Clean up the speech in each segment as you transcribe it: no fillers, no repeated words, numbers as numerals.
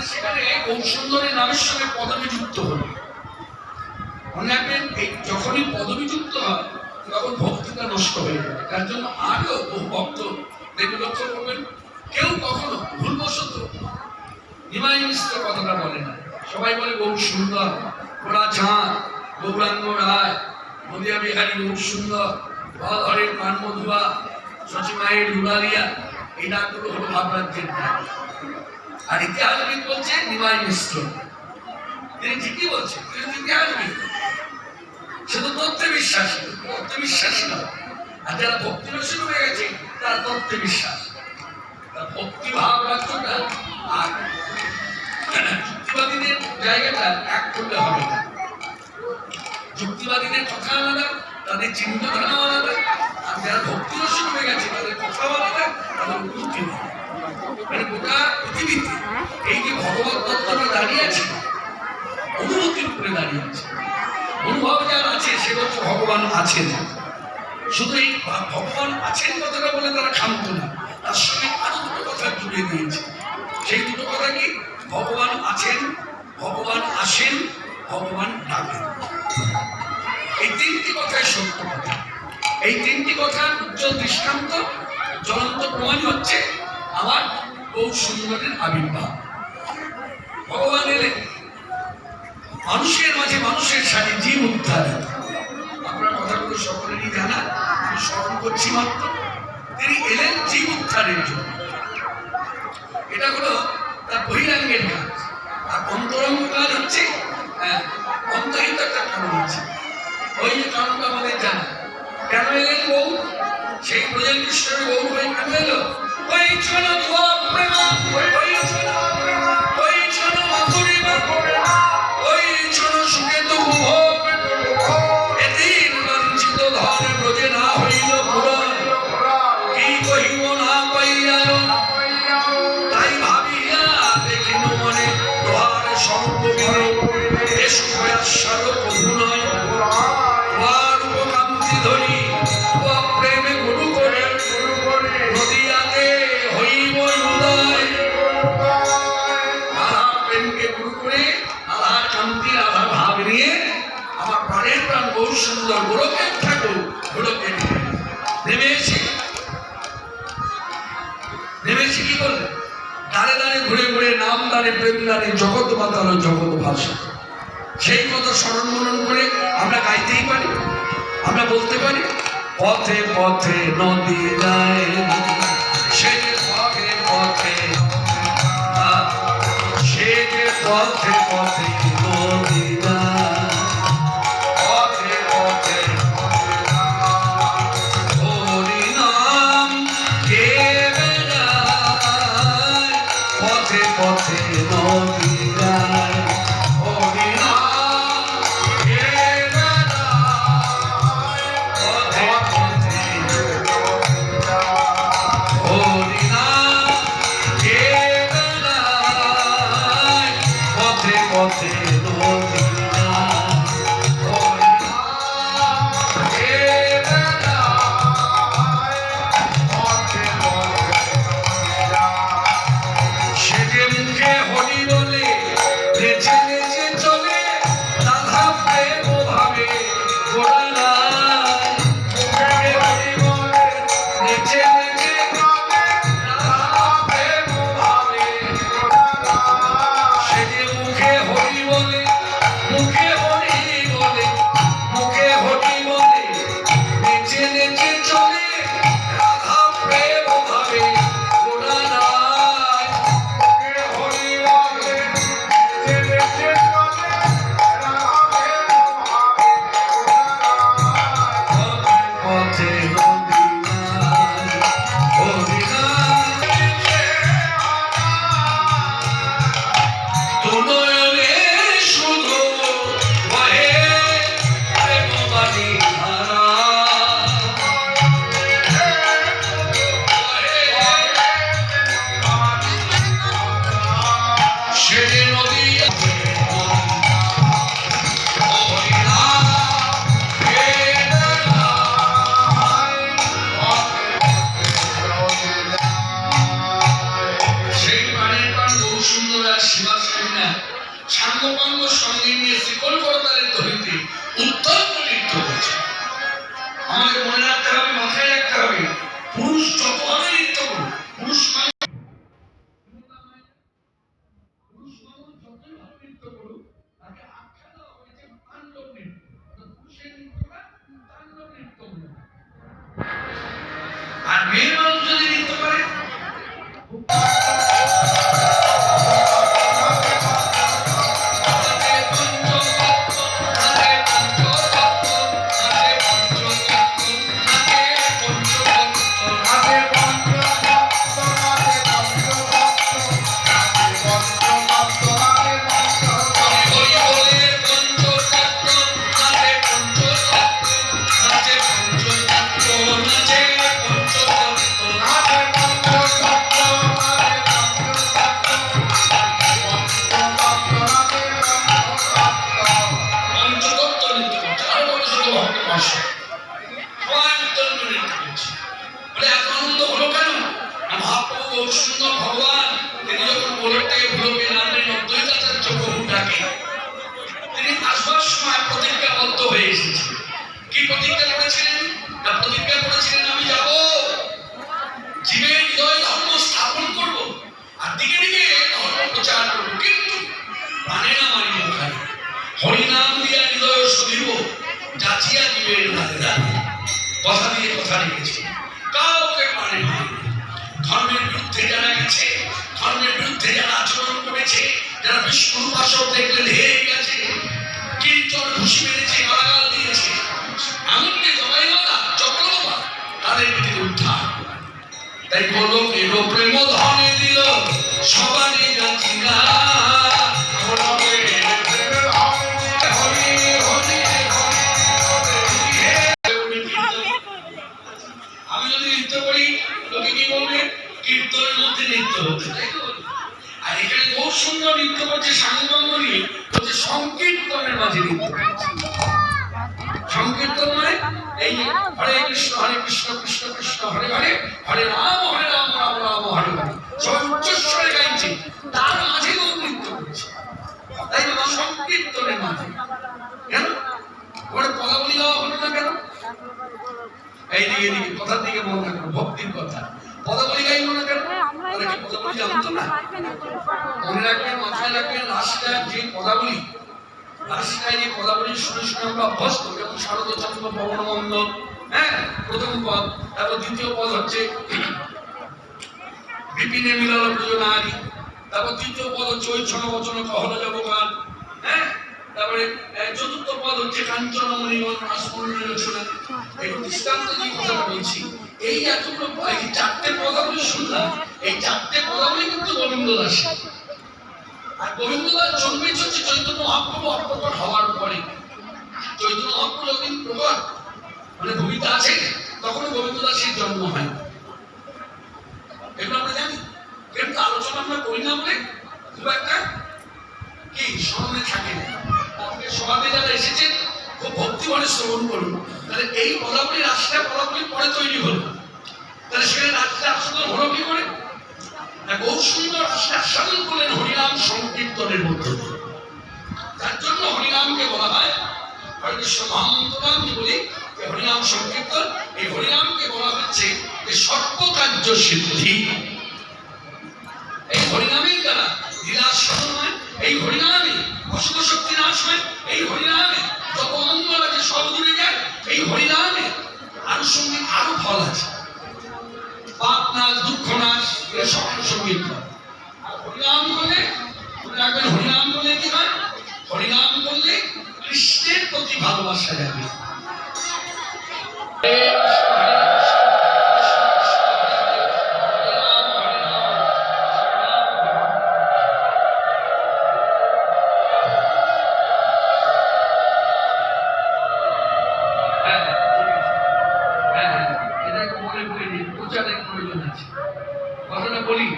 সেখানে গৌরসুন্দরী নামের সঙ্গে পদবী যুক্ত হল। মনে রাখবেন, এই যখনই পদবী যুক্ত হয় তখন ভক্তিটা নষ্ট হয়ে যায়। তার জন্য আরো বহু ভক্ত দেখে লক্ষ্য করবেন, কেউ কখনো ভুলবশত নিমাই মিশ্র কথাটা বলে না। সবাই বলে গৌর সুন্দর, ওরা চাঁদ, গৌরাঙ্গ রায়, নদিয়া বিহারী গৌর সুন্দর, ধরের পান মধুয়া, শচীমায়ের দুলারিয়া, এই নামগুলো হলো ভাবরাজ্যের নাম। আর ইতিহাসবিদ বলছে নিমাই মিশ্র। তিনি ঠিকই বলছে, তিনি ইতিহাসবিদ। সে তো তত্ত্বে বিশ্বাসী, তত্ত্বে বিশ্বাসী নয়। আর যারা ভক্তি রসিক হয়ে গেছে তারা তত্ত্বে বিশ্বাস। ভক্তি ভাব রাখটা আর যুক্তিবাদীদের জায়গাটা এক করলে হবে না। যুক্তিবাদীদের কথা আলাদা, তাদের চিন্তাধারা আলাদা। আর যারা ভক্তি রসিক হয়ে গেছে তাদের কথা আলাদা, তাদের অনুভূতি নেই। মানে গোটা পৃথিবীতে এই যে ভগবত তত্ত্বটা দাঁড়িয়ে আছে, অনুভূতির উপরে দাঁড়িয়ে আছে। অনুভব যার আছে সে হচ্ছে ভগবান আছেন। শুধু এই ভগবান আছেন কথাটা বলে তারা ক্ষান্ত না, তার সঙ্গে আরো দুটো কথা জুড়ে দিয়েছে। সেই দুটো কথা কি? ভগবান আছেন, ভগবান আসেন, ভগবান ডাকেন। এই তিনটি কথাই সত্য কথা। এই তিনটি কথার উজ্জ্বল দৃষ্টান্ত, জ্বলন্ত প্রমাণ হচ্ছে আমার গৌর সুন্দরের আবির্ভাব। ভগবান এলেন মানুষের মাঝে, মানুষের সাথে জীব উদ্ধারে। আপনার কথাগুলো সকলেরই জানা, আমি স্মরণ করছি মাত্র। তিনি এলেন জীব উদ্ধারের জন্য। এটা হলো তার বহিরাঙ্গের কাজ। আর অন্তরঙ্গ কাজ হচ্ছে অন্তরিত একটা কারণ আছে। ওই যে কারণটা আমাদের জানা। কেন এলেন গৌর? সেই ব্রজের কৃষ্ণের গৌর হয়ে কেন এলো? ওই ছোট প্রেমা, ওই ছোট প্রেমা, ওই ছোট মাধুরী মা, ওই ছোট সুখে তো ভোগ, এদিন বঞ্চিত ধন ব্রজে না হইল পূরণ, কি কহিব না পাইয়া, তাই ভাবিয়া দেখিল মনে তোহার সর্ববিনে, এসো প্রয়াসার প্রভু নয়, তোহার উপকান্তি ধরি, তোয়া প্রেমে গুরু করে, নদিয়াতে হইব উদয়। আধার প্রেমকে গুরু করে, আধার কান্তি, আধার ভাব নিয়ে আমার প্রাণের প্রাণ গৌর সুন্দর গোলকের ঠাকুর গোলকে নেমে এসে কি করলেন? দাঁড়ে দাঁড়ে ঘুরে ঘুরে নাম দাঁড়ে প্রেম দাঁড়ে জগৎ মাতালো জগৎ ভাষা। সেই কথা স্মরণ মনন করে আমরা গাইতেই পারি, আমরা বলতে পারি, পথে পথে নদী যায়, সে যে পথে পথে, সে যে পথে পথে নদী যায়, পথে পথে হরি নাম কে বেড়ায়, পথে পথে নদী যায়, হরি নাম কে বেড়ায়, পথে পথে হরি নাম কে বেড়ায়, পথে পথে নদী যায়, হরি নাম কে বেড়ায়, পথে পথে সে যে মুখে হরি বলে নেচে নেচে চলে, রাধা প্রেম ভাবে গোড়া নাই, মুখে হরি বলে নেচে নেচে চলে, রাধা প্রেম ভাবে গোড়া নাই। সে যে মুখে হরি বলে, মুখে হরি বলে, মুখে হরি বলে নেচে নেচে চলে, রাধা প্রেম ভাবে গোড়া নাই, মুখে হরি বলে না, সাঙ্গপাঙ্গ সঙ্গে নিয়ে শিকল করতালের ধরিতে উত্তর নৃত্য করছে। আমাদের মনে রাখতে হবে, মাথায় রাখতে হবে, পুরুষ যতভাবে নৃত্য করুক, পুরুষ মানুষ যতই ভাবে নৃত্য করুক, তাকে আখ্যা দেওয়া হয়েছে তাণ্ডব নৃত্য। পুরুষের নৃত্যটা তাণ্ডব নৃত্য। আর মেয়ে মানুষ যদি নৃত্য করে হরিনাম দিয়া হৃদয় সুধীব যাচিয়া জীবের ধারে ধারে কথা দিয়ে কথা রেখেছে, কাউকে মানে ধর্মের বিরুদ্ধে যারা গেছে, ধর্মের বিরুদ্ধে যারা আচরণ করেছে, যারা বিষ্ণু উপাসক দেখলে ধেয়ে গেছে, কীর্তন ঘুষি মেরেছে, গালাগাল দিয়েছে, এমনকি জবাইবাদা চক্রবাবা তাদের প্রতি উদ্ধার। তাই গোলক এলো প্রেম ধনে দিল সবারই যাচিরা। কীর্তনের মধ্যে নৃত্য হচ্ছে, আর এখানে বহু সুন্দর নৃত্য করছে সাঙ্গপাঙ্গ নিয়ে, হচ্ছে সংকীর্তনের মাঝে নৃত্য করছে। সংকীর্তন মানে এই হরে কৃষ্ণ কৃষ্ণ কৃষ্ণ হরে হরে, হরে রাম রাম রাম হরে হরে, সবাই উচ্চস্বরে গাইছে, তার মাঝে বহু নৃত্য করছে। তাই না, সংকীর্তনের মাঝে। কেন ওরা পদাবলী গাওয়া হলো না কেন? এইদিকে এদিকে কথার দিকে মনে রাখো, ভক্তির কথা। পদাবলী গাইল না কেন? তারা কি পদাবলী জানতো না? মনে রাখবেন, মাথায় রাখবেন, রাশিয়ার যে পদাবলী, রাশিয়ায় যে পদাবলী শুনে শুনে আমরা অভ্যস্ত, যেমন শারদচন্দ্র পবনবন্ধ, হ্যাঁ, প্রথম পদ, তারপর দ্বিতীয় পদ হচ্ছে বিপিনে মিলল প্রিয় নারী, তারপর তৃতীয় পদ হচ্ছে ঐচ্ছন বচন কহল জবগান, হ্যাঁ, তারপরে চতুর্থ পদ হচ্ছে কাঞ্চনমণি রাসমণি রচনা। এই দৃষ্টান্ত যে কথাটা বলছি, এই এতগুলো এই চারটে পদাবলী শুনলাম, এই চারটে পদাবলী কিন্তু গোবিন্দ দাস। আর গোবিন্দ দাস জন্মেছে হচ্ছে চৈতন্য মহাপ্রভু অপ্রকট হওয়ার পরে। চৈতন্য মহাপ্রভু যতদিন প্রকট মানে ভূমিকা আছে, তখন গোবিন্দ দাসের জন্ম হয়। এগুলো আমরা জানি, কিন্তু আলোচনা আমরা করি না বলে খুব একটা কি স্মরণে থাকে না। সমাজে যারা এসেছেন খুব ভক্তি ভরে শ্রবণ করুন, তাহলে এই পদাবলী রাশিয়া পদাবলী পরে তৈরি হলো, তাহলে সেখানে রাশিয়া আস্বাদন হলো কি করে? বহু সুন্দর রাশিয়া আস্বাদন করলেন হরিনাম সংকীর্তনের মধ্যে দিয়ে। তার জন্য হরিনামকে বলা হয় হরে কৃষ্ণ মহামন্ত্রনাম, কি বলি হরিনাম সংকীর্তন। এই হরিনামকে বলা হচ্ছে সর্বকার্য সিদ্ধি। এই হরিনামের দ্বারা লীলা সাধন হয়, এই হরিনামে অশুভ শক্তি নাশ হয়, এই হরিনামে যত মঙ্গল আছে সব দূরে যায়, এই হরিনামে আনুষঙ্গিক আরো ফল আছে, পাপ নাশ, দুঃখ নাশ, এর সব আনুষঙ্গিক ফল। আর হরিনাম করলে মনে রাখবেন, হরিনাম করলে কি হয়? হরিনাম করলে কৃষ্ণের প্রতি ভালোবাসা যাবে। কথাটা বলি,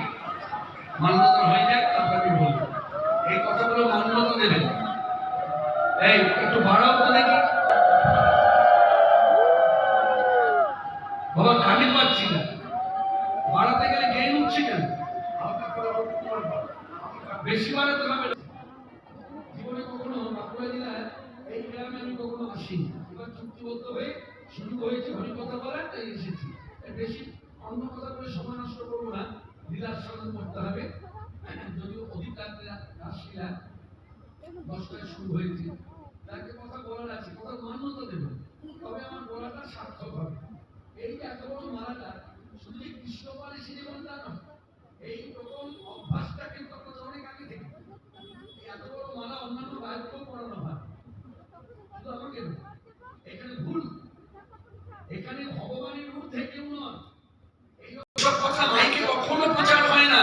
মান্যতা হয়ে যাক, তারপর আমি বলবো। এই কথাগুলো মান্যতা দেবেন। এই একটু বাড়াও তো দেখি বাবা, খালি পাচ্ছি না, বাড়াতে গেলে গেইন উঠছি কেন? বেশি বাড়াতে হবে। আসিনি, এবার চুক্তিবদ্ধ হয়ে শুরু হয়েছে হরিকথা বলা, তাই এসেছি। বেশি অন্য কথা বলে সময় নষ্ট করবো না, লীলার স্মরণ করতে হবে। যদিও অধিক রাসলীলা 10টায় শুরু হয়েছে, তাকে কথা বলার আছে, কথা মান্যতা দেবে, তবে আমার বলাটা সার্থক হবে। এই যে এত বড় মালাটা শুধু যে কৃষ্ণপাল এসে জীবন তা নয়, এই রকম অভ্যাসটা কিন্তু আপনাদের অনেক আগে থেকে। এত বড় মালা অন্যান্য গায়ককেও পড়ানো হয়, শুধু আমাকে নয়। এখানে ভুল, এখানে ভগবানের ঊর্ধ্বে কেউ নয়। এইসব কথা মাইকে কখনো প্রচার হয় না।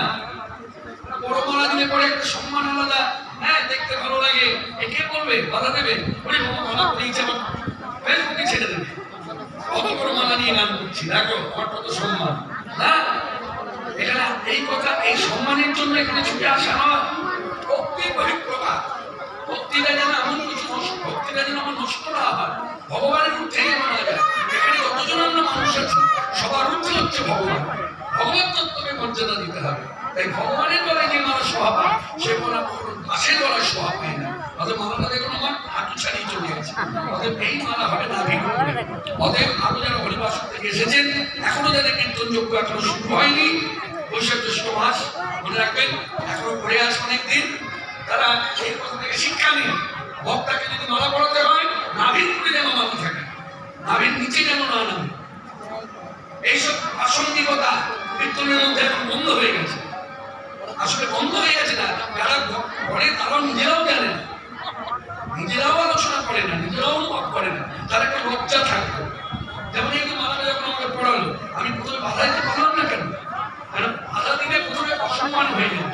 বড় মালা দিলে পরে একটা সম্মান আলাদা, হ্যাঁ দেখতে ভালো লাগে, একে বলবে বাধা দেবে, ওরে বাবা মালা পড়িয়েছে আমার ফেসবুকে ছেড়ে দেবে, কত বড় মালা নিয়ে গান করছি, দেখো আমার কত সম্মান। না, এখানে এই কথা, এই সম্মানের জন্য এখানে ছুটে আসা নয়। ভক্তির বহিঃপ্রকাশ, ভক্তিটা যেন এমন কিছু ভক্তিটা যেন আমার নষ্ট না হয়, ভগবানের ঊর্ধ্বে মানা যায়। এখানে যতজন আমরা মানুষ আছি সবার ঊর্ধ্বে হচ্ছে ভগবান, ভগবান তত্ত্বকে মর্যাদা দিতে হবে। তাই ভগবানের গলায় যে মালা শোভা পায়, সে মালা দাসের গলায় শোভা পায় না। অতএব মালাটা দেখুন আমার হাঁটু ছাড়িয়ে চলে গেছে, অতএব এই মালা হবে না ভিড়। অতএব আরো যারা হরিবাসন থেকে এসেছেন, এখনো যাদের কীর্তন যোগ্য এখনো শুরু হয়নি, বৈশাখ জ্যৈষ্ঠ মাস মনে রাখবেন, এখনো পড়ে আছে অনেকদিন, তারা এই কথা থেকে শিক্ষা নিন। ভক্তাকে যদি মালা পড়াতে হয়, নাভির উপরে যেন মালা থাকে, নাভির নিচে যেন না নামে। এইসব প্রাসঙ্গিকতা কীর্তনের মধ্যে এখন বন্ধ হয়ে গেছে, আসলে বন্ধ হয়ে গেছে না। যারা পড়ে তারা নিজেরাও জানে না, নিজেরাও আলোচনা করে না, নিজেরাও অনুভব করে না, তার একটা লজ্জা থাকবে। যেমন এই মালাটা যখন আমাকে পড়ালো, আমি প্রথমে বাধা দিতে পারলাম না। কেন? কারণ বাধা দিলে প্রথমে অসম্মান হয়ে গেল।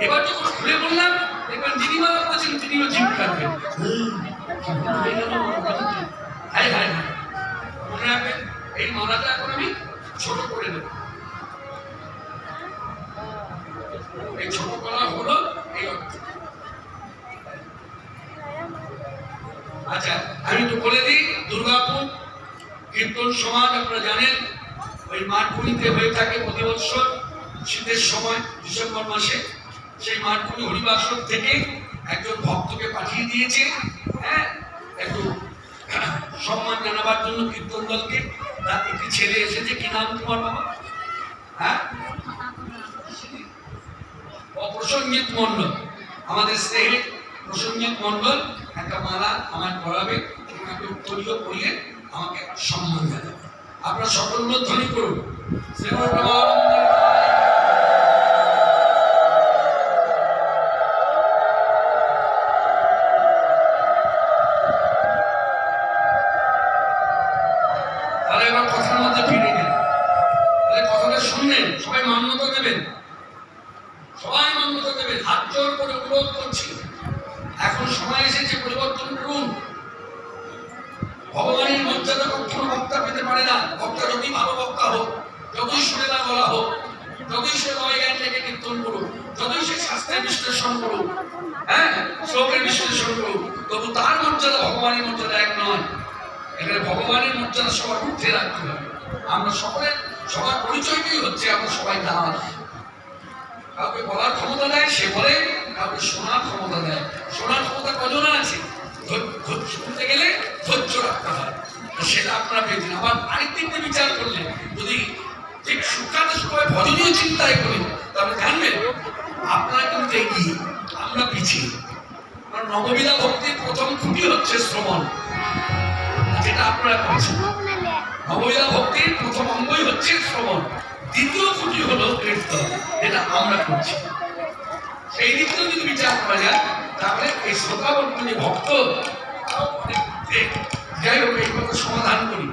এবার যখন খুলে বললাম, দেখবেন যিনি মালা করেছেন তিনিও জিভ কাটবেন, হাই হাই হাই। মনে রাখবেন, এই মালাটা এখন আমি ছোট করে দেব। এই ছোট করা হলো এই অর্থ। আচ্ছা, আমি একটু বলে দিই, দুর্গাপুর কীর্তন সমাজ আপনারা জানেন ওই মাঠকুড়িতে হয়ে থাকে প্রতি বছর শীতের সময় ডিসেম্বর মাসে। সেই মাঠকুড়ি হরিবাসন থেকে একজন ভক্তকে পাঠিয়ে দিয়েছে, হ্যাঁ, একটু সম্মান জানাবার জন্য কীর্তন দলকে। তার একটি ছেলে এসেছে, কি নাম তোমার বাবা? হ্যাঁ, প্রসঞ্জিৎ মন্ডল, আমাদের স্নেহে প্রসঞ্জিৎ মন্ডল একটা মালা আমার পড়াবে, একটু উত্তরীয় পড়িয়ে আমাকে সম্মান জানাবে। আপনারা সকল ধ্বনি করুন। তাহলে এবার কথার মধ্যে ফিরে গেল, তাহলে কথাটা শুনলেন, সবাই মান্যতা দেবেন, সবাই মান্যতা দেবেন। হাত জোর করে অনুরোধ করছি, এখন সময় এসেছে পরিবর্তন করুন। ভগবানের মর্যাদা কখনো বক্তা পেতে পারে না। বক্তা যতই ভালো বক্তা হোক, যতই সুরে না বলা হোক, যতই সে নয় জ্ঞান থেকে কীর্তন করুক, যতই সে শাস্ত্রের বিশ্লেষণ করুক, হ্যাঁ, শ্লোকের বিশ্লেষণ করুক, তবু তার মর্যাদা ভগবানের মর্যাদা এক নয়। এখানে ভগবানের মর্যাদা সবার ঊর্ধ্বে রাখতে হবে। আমরা সবার পরিচয়টাই হচ্ছে আমরা সবাই দাস। কাউকে বলার ক্ষমতা দেয়, সে বলে, কাউকে শোনার ক্ষমতা দেয়। শোনার ক্ষমতা কজন আছে? শুনতে গেলে ধৈর্য রাখতে হয়, সেটা আপনারা পেয়েছেন। আবার আরেকদিন বিচার করলে যদি ঠিক সুখ্যাত সময় ভজনীয় চিন্তায় করেন, তাহলে জানবেন আপনারা কিন্তু এগিয়ে, আমরা পিছিয়ে। কারণ নববিধা ভক্তির প্রথম খুঁটি হচ্ছে শ্রবণ, যেটা আপনারা করেছেন। নববিধা ভক্তির প্রথম অঙ্গই হচ্ছে শ্রবণ, দ্বিতীয় খুঁটি হলো কীর্তন, যেটা আমরা করছি। সেই দিকটা যদি বিচার করা যায়, তাহলে এই শ্রোতাবর্তী ভক্ত, যাই হোক এই কথা সমাধান করি।